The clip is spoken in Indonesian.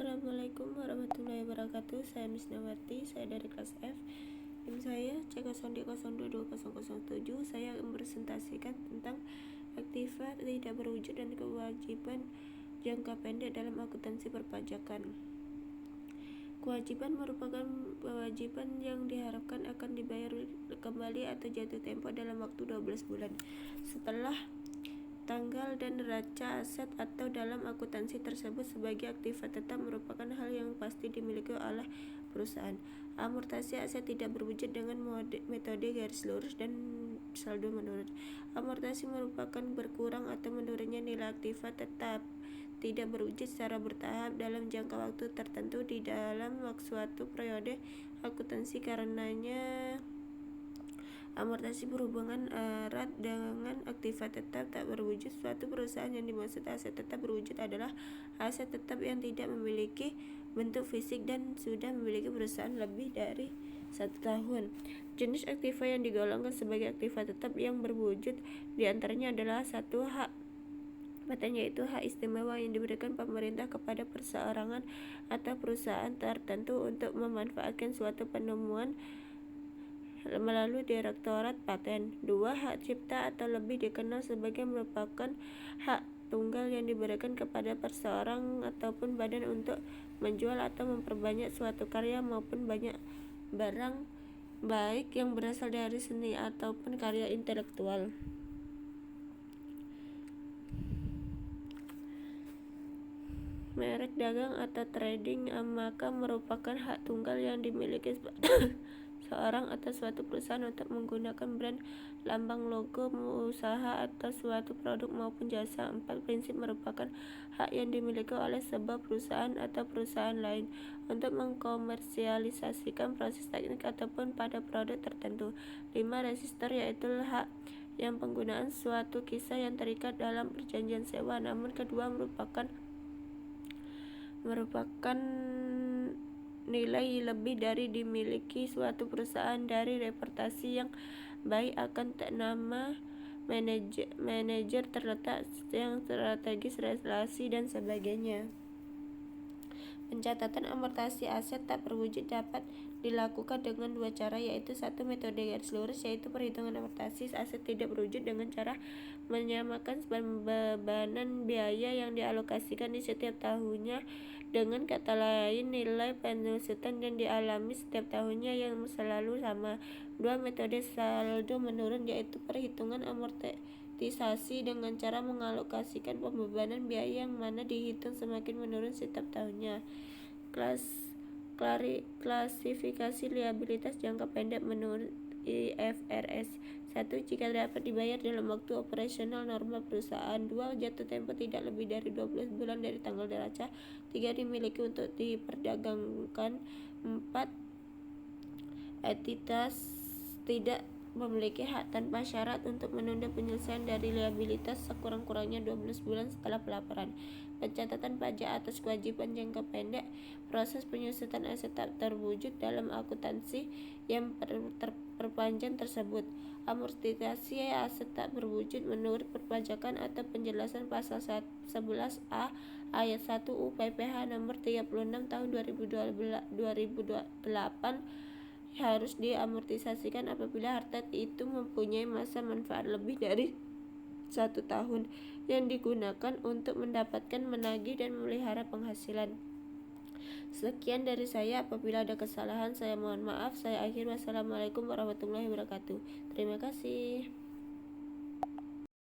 Assalamualaikum warahmatullahi wabarakatuh. Saya Misnawati, saya dari kelas F. NIM saya C0D022007. Saya mempresentasikan tentang aktiva tidak berwujud dan kewajiban jangka pendek dalam akuntansi perpajakan. Kewajiban merupakan kewajiban yang diharapkan akan dibayar kembali atau jatuh tempo dalam waktu 12 bulan setelah tanggal dan neraca aset atau dalam akuntansi tersebut sebagai aktiva tetap merupakan hal yang pasti dimiliki oleh perusahaan. Amortisasi aset tidak berwujud dengan metode garis lurus dan saldo menurun. Amortisasi merupakan berkurang atau menurunnya nilai aktiva tetap tidak berwujud secara bertahap dalam jangka waktu tertentu di dalam suatu periode akuntansi. Karenanya amortisasi berhubungan erat dengan aktiva tetap tak berwujud. Suatu perusahaan yang dimaksud aset tetap berwujud adalah aset tetap yang tidak memiliki bentuk fisik dan sudah memiliki perusahaan lebih dari 1 tahun. Jenis aktiva yang digolongkan sebagai aktiva tetap yang berwujud diantaranya adalah 1. Hak paten, yaitu hak istimewa yang diberikan pemerintah kepada perseorangan atau perusahaan tertentu untuk memanfaatkan suatu penemuan melalui Direktorat Paten. 2. Hak cipta atau lebih dikenal sebagai merupakan hak tunggal yang diberikan kepada perseorang ataupun badan untuk menjual atau memperbanyak suatu karya maupun banyak barang baik yang berasal dari seni ataupun karya intelektual. Merek dagang atau trading maka merupakan hak tunggal yang dimiliki seorang atau suatu perusahaan untuk menggunakan brand, lambang, logo, usaha atau suatu produk maupun jasa. 4. Prinsip merupakan hak yang dimiliki oleh sebuah perusahaan atau perusahaan lain untuk mengkomersialisasikan proses teknik ataupun pada produk tertentu. 5. Register, yaitu hak yang penggunaan suatu kisah yang terikat dalam perjanjian sewa, namun kedua merupakan nilai lebih dari dimiliki suatu perusahaan dari reputasi yang baik akan nama manajer terletak yang strategis, relasi dan sebagainya. Pencatatan amortisasi aset tak berwujud dapat dilakukan dengan 2 cara, yaitu 1. Metode garis lurus, yaitu perhitungan amortisasi aset tidak berwujud dengan cara menyamakan bebanan biaya yang dialokasikan di setiap tahunnya. Dengan kata lain, nilai penyusutan yang dialami setiap tahunnya yang selalu sama. 2. Metode saldo menurun, yaitu perhitungan amortisasi dengan cara mengalokasikan pembebanan biaya yang mana dihitung semakin menurun setiap tahunnya. Klasifikasi liabilitas jangka pendek menurut IFRS. 1. Jika dapat dibayar dalam waktu operasional normal perusahaan. 2. Jatuh tempo tidak lebih dari 12 bulan dari tanggal neraca. 3. Dimiliki untuk diperdagangkan. 4. Entitas tidak memiliki hak tanpa syarat untuk menunda penyelesaian dari liabilitas sekurang-kurangnya 12 bulan setelah pelaporan. Pencatatan pajak atas kewajiban jangka pendek. Proses penyusutan aset tak terwujud dalam akuntansi yang terperpanjang tersebut. Amortisasi aset tak berwujud menurut perpajakan atau penjelasan pasal 11A ayat 1 UPPH nomor 36 tahun 2008 harus diamortisasikan apabila harta itu mempunyai masa manfaat lebih dari 1 tahun yang digunakan untuk mendapatkan, menagih, dan memelihara penghasilan. Sekian dari saya. Apabila ada kesalahan saya mohon maaf. Saya akhiri. Wassalamualaikum warahmatullahi wabarakatuh. Terima kasih.